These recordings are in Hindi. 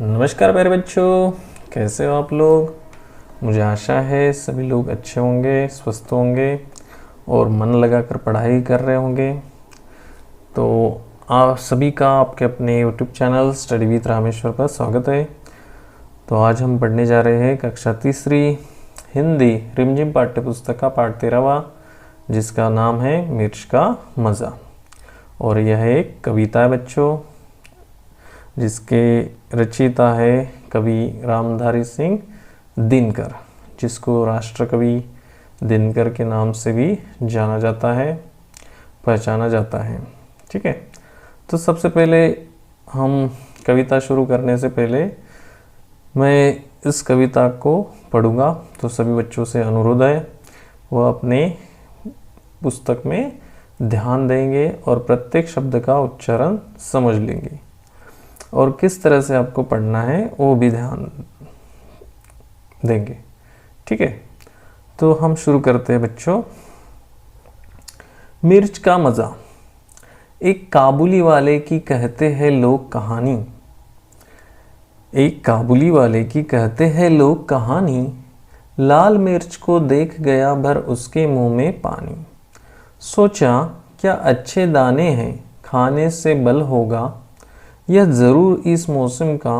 नमस्कार प्यारे बच्चों, कैसे हो आप लोग। मुझे आशा है सभी लोग अच्छे होंगे, स्वस्थ होंगे और मन लगाकर पढ़ाई कर रहे होंगे। तो आप सभी का आपके अपने YouTube channel study with Rameshwar पर स्वागत है। तो आज हम पढ़ने जा रहे हैं कक्षा तीसरी हिंदी रिमझिम पाठ्य पुस्तक का पाठ 13वां, जिसका नाम है मिर्च का मज़ा। और यह एक कविता है बच्चों, जिसके रचयिता है कवि रामधारी सिंह दिनकर, जिसको राष्ट्र कवि दिनकर के नाम से भी जाना जाता है, पहचाना जाता है। ठीक है, तो सबसे पहले हम कविता शुरू करने से पहले मैं इस कविता को पढ़ूंगा। तो सभी बच्चों से अनुरोध है वह अपने पुस्तक में ध्यान देंगे और प्रत्येक शब्द का उच्चारण समझ लेंगे और किस तरह से आपको पढ़ना है वो भी ध्यान देंगे। ठीक है, तो हम शुरू करते हैं बच्चों। मिर्च का मज़ा। एक काबुली वाले की कहते हैं लोग कहानी, एक काबुली वाले की कहते हैं लोग कहानी, लाल मिर्च को देख गया भर उसके मुंह में पानी। सोचा क्या अच्छे दाने हैं, खाने से बल होगा, यह ज़रूर इस मौसम का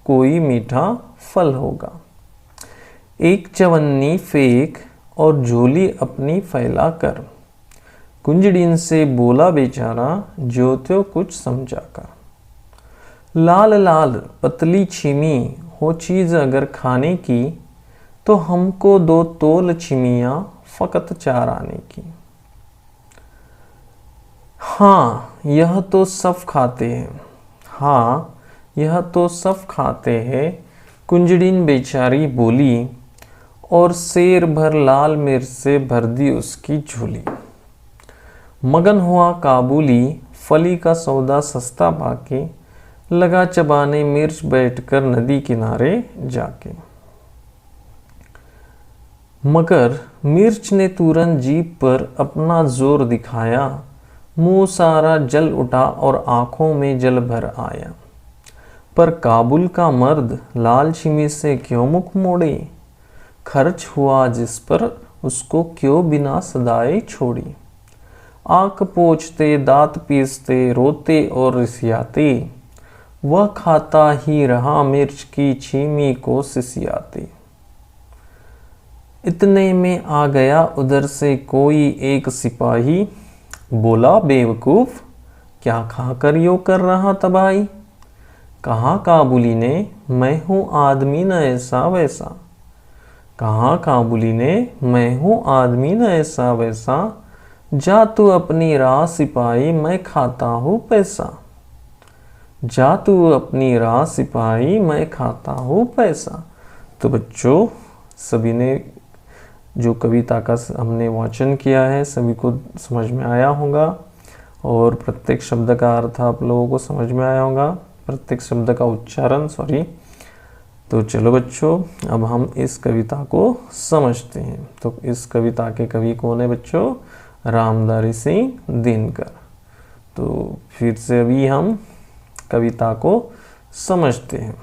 कोई मीठा फल होगा। एक चवन्नी फेंक और झोली अपनी फैला कर, कुंजड़िन से बोला बेचारा जो त्यों कुछ समझा कर। लाल लाल पतली छिमी हो चीज़ अगर खाने की, तो हमको 2 तोल छिमियाँ फ़कत 4 आने की। हाँ यह तो सब खाते हैं, हाँ यह तो सब खाते हैं, कुंजड़िन बेचारी बोली, और शेर भर लाल मिर्च से भर दी उसकी झोली। मगन हुआ काबुली फली का सौदा सस्ता पाके, लगा चबाने मिर्च बैठकर नदी किनारे जाके। मगर मिर्च ने तुरंत जीभ पर अपना जोर दिखाया, मुंह सारा जल उठा और आंखों में जल भर आया। पर काबुल का मर्द लाल छिमी से क्यों मुख मोड़े, खर्च हुआ जिस पर उसको क्यों बिना सदाए छोड़ी। आंख पोंछते दांत पीसते रोते और रिसियाते, वह खाता ही रहा मिर्च की छीमी को सिसियाते। इतने में आ गया उधर से कोई एक सिपाही, बोला बेवकूफ क्या खाकर यो कर रहा तबाही। कहा काबुली ने मैं हूँ आदमी न ऐसा वैसा, कहा काबुली ने मैं हूँ आदमी न ऐसा वैसा, जा तू अपनी राह सिपाही मैं खाता हूँ पैसा। जा तू अपनी राह सिपाही मैं खाता हूँ पैसा। तो बच्चों सभी ने जो कविता का हमने वाचन किया है सभी को समझ में आया होगा और प्रत्येक शब्द का अर्थ आप लोगों को समझ में आया होगा, प्रत्येक शब्द का उच्चारण तो चलो बच्चों अब हम इस कविता को समझते हैं। तो इस कविता के कवि कौन है बच्चों, रामधारी सिंह दिनकर। तो फिर से अभी हम कविता को समझते हैं।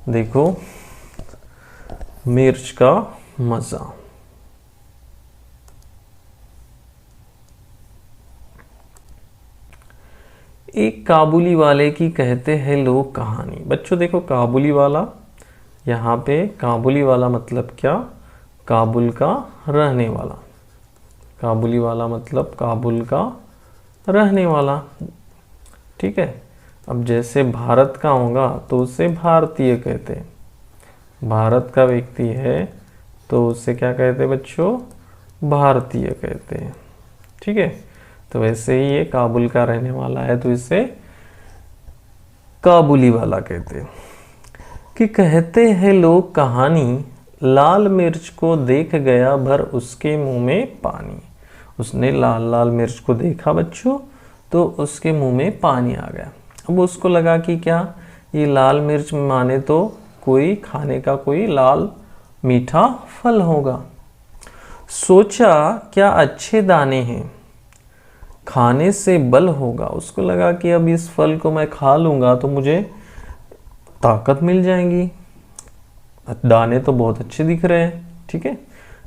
देखो मिर्च का मज़ा। एक काबुली वाले की कहते हैं लोग कहानी। बच्चों देखो काबुली वाला, यहाँ पे काबुली वाला मतलब क्या, काबुल का रहने वाला। काबुली वाला मतलब काबुल का रहने वाला। ठीक है, अब जैसे भारत का होगा तो उसे भारतीय कहते हैं, भारत का व्यक्ति है तो उसे क्या कहते हैं बच्चों, भारतीय कहते हैं। ठीक है, तो वैसे ही ये काबुल का रहने वाला है तो इसे काबुली वाला कहते हैं। कि कहते हैं लोग कहानी, लाल मिर्च को देख गया भर उसके मुंह में पानी। उसने लाल लाल मिर्च को देखा बच्चों तो उसके मुंह में पानी आ गया। अब उसको लगा कि क्या ये लाल मिर्च माने तो कोई खाने का कोई लाल मीठा फल होगा। सोचा क्या अच्छे दाने हैं, खाने से बल होगा, उसको लगा कि अब इस फल को मैं खा लूँगा तो मुझे ताकत मिल जाएंगी, दाने तो बहुत अच्छे दिख रहे हैं, ठीक है।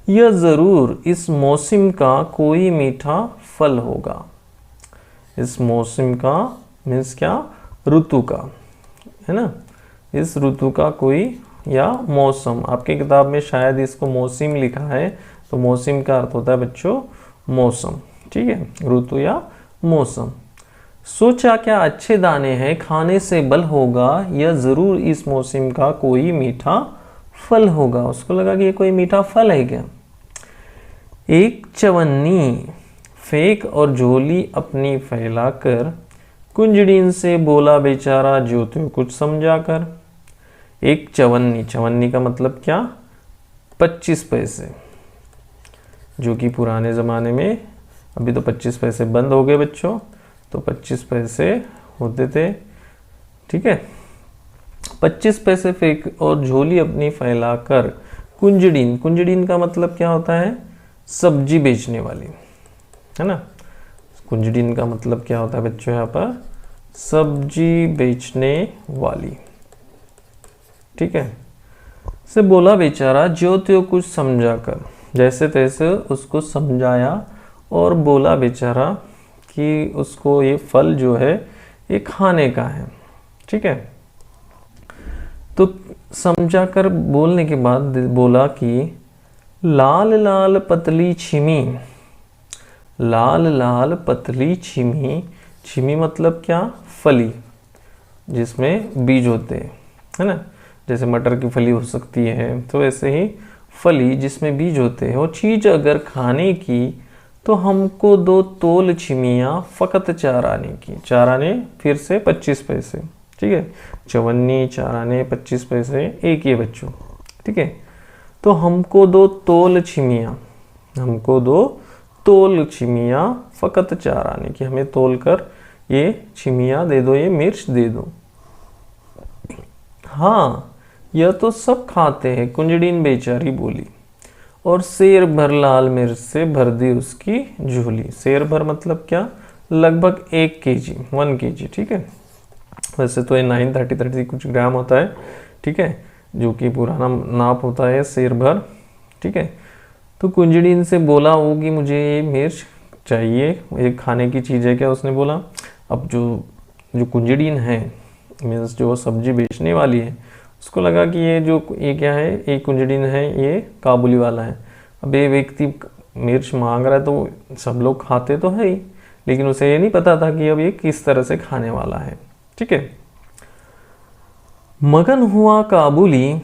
यह ज़रूर इस मौसम का कोई मीठा फल होगा। इस मौसम का मीन्स क्या, ऋतु का, है ना। इस ऋतु का कोई, या मौसम, आपकी किताब में शायद इसको मौसम लिखा है, तो मौसम का अर्थ होता है बच्चों मौसम, ठीक है, ऋतु या मौसम। सोचा क्या अच्छे दाने हैं, खाने से बल होगा, यह ज़रूर इस मौसम का कोई मीठा फल होगा। उसको लगा कि ये कोई मीठा फल है क्या। एक चवन्नी फेंक और झोली अपनी फैलाकर, कुंजड़ीन से बोला बेचारा जो त्यों कुछ समझा कर। एक चवन्नी, चवन्नी का मतलब क्या, 25 पैसे, जो कि पुराने ज़माने में, अभी तो 25 पैसे बंद हो गए बच्चों, तो 25 पैसे होते थे, ठीक है। 25 पैसे फेंक और झोली अपनी फैलाकर, कुंजड़ीन, कुंजड़ीन का मतलब क्या होता है, सब्जी बेचने वाली, है ना। कुंजड़ीन का मतलब क्या होता है बच्चों, यहाँ पर सब्जी बेचने वाली, ठीक है। से बोला बेचारा जो त्यों कुछ समझा कर, जैसे तैसे उसको समझाया और बोला बेचारा कि उसको ये फल जो है ये खाने का है, ठीक है। तो समझा कर बोलने के बाद बोला कि लाल लाल पतली छिमी, लाल लाल पतली छिमी, छिमी मतलब क्या, फली, जिसमें बीज होते हैं, है ना। जैसे मटर की फली हो सकती है, तो ऐसे ही फली जिसमें बीज होते हैं। वो चीज़ अगर खाने की तो हमको 2 तोल छिमियाँ फ़कत 4 आने की, 4 आने फिर से 25 पैसे, ठीक है। चवन्नी, 4 आने 25 पैसे, एक ही बच्चों, ठीक है। तो हमको 2 तोल छिमियाँ, हमको 2 तोल छिमियाँ फ़कत 4 आने की, हमें तोल कर ये छिमियाँ दे दो, ये मिर्च दे दो। हाँ यह तो सब खाते हैं, कुंजड़ीन बेचारी बोली, और शेर भर लाल मिर्च से भर दी उसकी झोली। शेर भर मतलब क्या, लगभग 1 केजी, 1 केजी, ठीक है। वैसे तो ये 930 कुछ ग्राम होता है, ठीक है, जो कि पुराना नाप होता है शेर भर, ठीक है। तो कुंजड़ीन से बोला होगी मुझे ये मिर्च चाहिए, ये खाने की चीज़ है क्या, उसने बोला। अब जो कुंजड़ीन है, मीन्स जो सब्जी बेचने वाली है, उसको लगा कि ये क्या है, ये कुंजड़ीन है, ये काबुली वाला है। अब ये व्यक्ति मिर्च मांग रहा है तो सब लोग खाते तो है ही, लेकिन उसे ये नहीं पता था कि अब ये किस तरह से खाने वाला है, ठीक है। मगन हुआ काबुली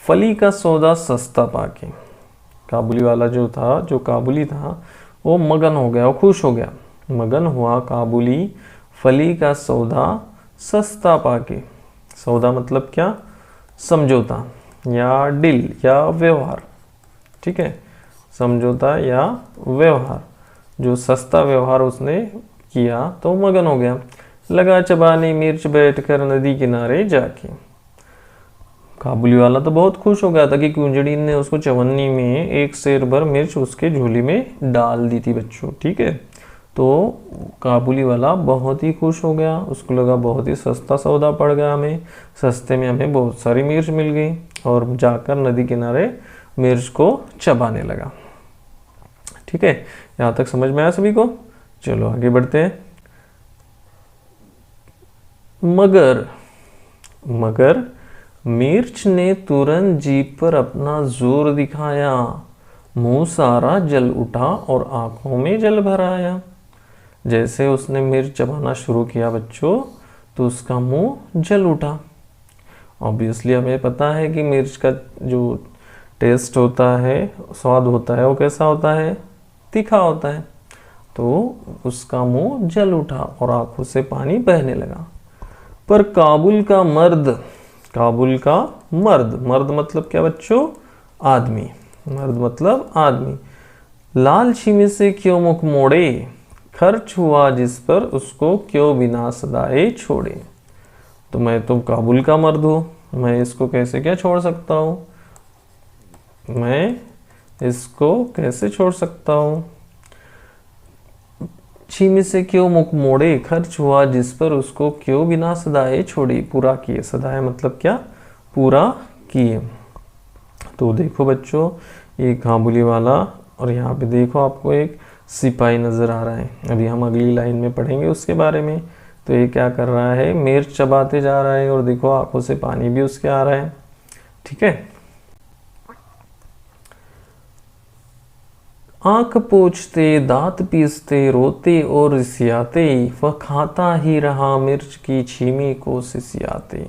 फली का सौदा सस्ता पाके, काबुली वाला जो था, जो काबुली था, वो मगन हो गया, वो खुश हो गया। मगन हुआ काबुली फली का सौदा सस्ता पाके, सौदा मतलब क्या, समझौता या डील या व्यवहार, ठीक है, समझौता या व्यवहार, जो सस्ता व्यवहार उसने किया तो मगन हो गया। लगा चबाने मिर्च बैठकर नदी किनारे जाके, काबुली वाला तो बहुत खुश हो गया था कि कुंजड़ीन ने उसको चवन्नी में 1 सेर भर मिर्च उसके झोली में डाल दी थी बच्चों, ठीक है। तो काबुली वाला बहुत ही खुश हो गया, उसको लगा बहुत ही सस्ता सौदा पड़ गया हमें, सस्ते में हमें बहुत सारी मिर्च मिल गई, और जाकर नदी किनारे मिर्च को चबाने लगा, ठीक है। यहाँ तक समझ में आया सभी को, चलो आगे बढ़ते हैं। मगर मिर्च ने तुरंत जीभ पर अपना जोर दिखाया, मुंह सारा जल उठा और आंखों में जल भर आया। जैसे उसने मिर्च चबाना शुरू किया बच्चों, तो उसका मुंह जल उठा। ऑब्वियसली हमें पता है कि मिर्च का जो टेस्ट होता है, स्वाद होता है, वो कैसा होता है, तीखा होता है। तो उसका मुंह जल उठा और आंखों से पानी बहने लगा। पर काबुल का मर्द मतलब क्या बच्चों, आदमी, मर्द मतलब आदमी, लाल छिमी से क्यों मुख मोड़े, खर्च हुआ जिस पर उसको क्यों बिना सदाए छोड़े। तो मैं तो काबुल का मर्द हूँ, मैं इसको कैसे क्या छोड़ सकता हूँ, मैं इसको कैसे छोड़ सकता हूँ। छीमी से क्यों मुख मोड़े, खर्च हुआ जिस पर उसको क्यों बिना सदाए छोड़ी। पूरा किए, सदाए मतलब क्या, पूरा किए। तो देखो बच्चों, ये काबुली वाला, और यहाँ पे देखो आपको एक सिपाही नज़र आ रहा है। अभी हम अगली लाइन में पढ़ेंगे उसके बारे में। तो ये क्या कर रहा है, मिर्च चबाते जा रहा है, और देखो आंखों से पानी भी उसके आ रहा है। ठीक है, आंख पोंछते, दांत पीसते, रोते और रिसियाते, वह खाता ही रहा मिर्च की छीमी को सिसियाते।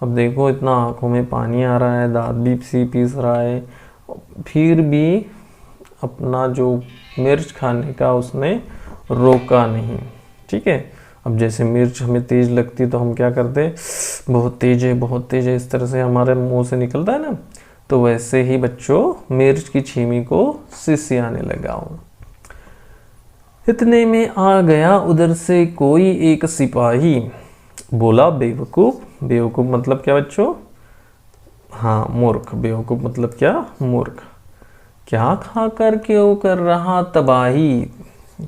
अब देखो इतना आंखों में पानी आ रहा है, दांत भी पीस रहा है, फिर भी अपना जो मिर्च खाने का उसने रोका नहीं। ठीक है, अब जैसे मिर्च हमें तेज लगती तो हम क्या करते, बहुत तेज है, बहुत तेज है, इस तरह से हमारे मुंह से निकलता है ना। तो वैसे ही बच्चों मिर्च की छीमी को सिसियाने लगा हूं। इतने में आ गया उधर से कोई एक सिपाही, बोला बेवकूफ। बेवकूफ मतलब क्या बच्चों, हाँ मूर्ख। बेवकूफ मतलब क्या, मूर्ख। क्या खाकर क्यों कर रहा तबाही,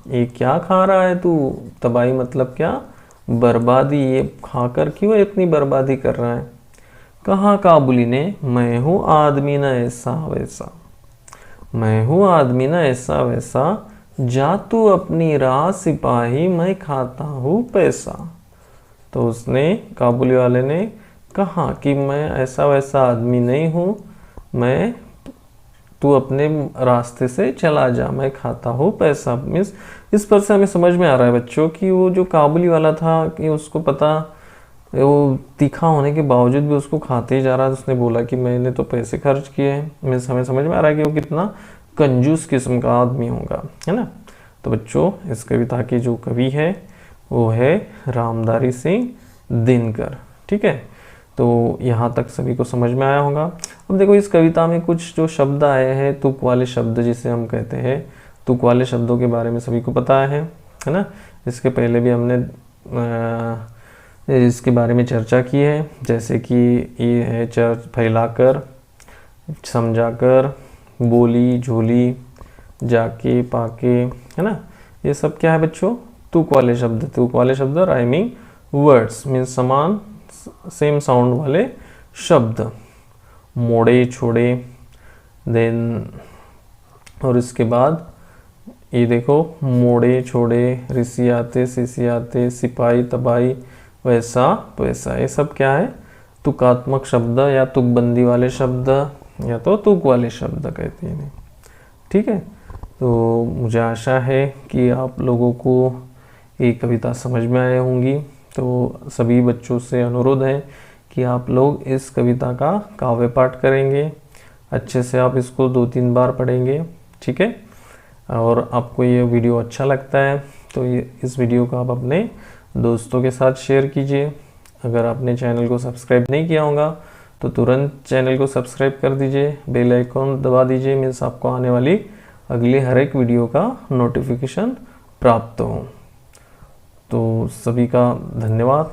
ये क्या खा रहा है तू, तबाही मतलब क्या, बर्बादी। ये खाकर क्यों इतनी बर्बादी कर रहा है। कहा काबुली ने, मैं हूँ आदमी ना ऐसा वैसा, मैं हूँ आदमी ना ऐसा वैसा, जा तू अपनी राह सिपाही, मैं खाता हूँ पैसा। तो उसने, काबुली वाले ने कहा कि मैं ऐसा वैसा आदमी नहीं हूँ, मैं, तू अपने रास्ते से चला जा, मैं खाता हूँ पैसा। मीन्स इस पर से हमें समझ में आ रहा है बच्चों कि वो जो काबुली वाला था, कि उसको पता, वो तीखा होने के बावजूद भी उसको खाते ही जा रहा था। उसने बोला कि मैंने तो पैसे खर्च किए हैं। मीन्स हमें समझ में आ रहा है कि वो कितना कंजूस किस्म का आदमी होगा, है ना। तो बच्चों इस कविता की जो कवि है वो है रामधारी सिंह दिनकर। ठीक है, तो यहाँ तक सभी को समझ में आया होगा। अब देखो इस कविता में कुछ जो शब्द आए हैं, तुक वाले शब्द जिसे हम कहते हैं, तुक वाले शब्दों के बारे में सभी को पता है ना। इसके पहले भी हमने इसके बारे में चर्चा की है, जैसे कि ये है फैलाकर, समझाकर, बोली, झोली, जाके, पाके, है ना। ये सब क्या है बच्चों, तुक वाले शब्द। तुक वाले शब्द राइमिंग वर्ड्स, मीन्स समान सेम साउंड वाले शब्द। मोड़े, छोड़े, देन, और इसके बाद ये देखो, मोड़े, छोड़े, रिसियाते, सिसियाते, सिपाही, तबाही, वैसा वैसा, ये सब क्या है, तुकात्मक शब्द या तुकबंदी वाले शब्द, या तो तुक वाले शब्द कहते हैं। ठीक है, तो मुझे आशा है कि आप लोगों को ये कविता समझ में आए होंगी। तो सभी बच्चों से अनुरोध है कि आप लोग इस कविता का काव्य पाठ करेंगे, अच्छे से आप इसको 2-3 बार पढ़ेंगे। ठीक है, और आपको ये वीडियो अच्छा लगता है तो ये इस वीडियो को आप अपने दोस्तों के साथ शेयर कीजिए। अगर आपने चैनल को सब्सक्राइब नहीं किया होगा तो तुरंत चैनल को सब्सक्राइब कर दीजिए, बेल आइकॉन दबा दीजिए, मीन्स आपको आने वाली अगली हर एक वीडियो का नोटिफिकेशन प्राप्त हो। तो सभी का धन्यवाद।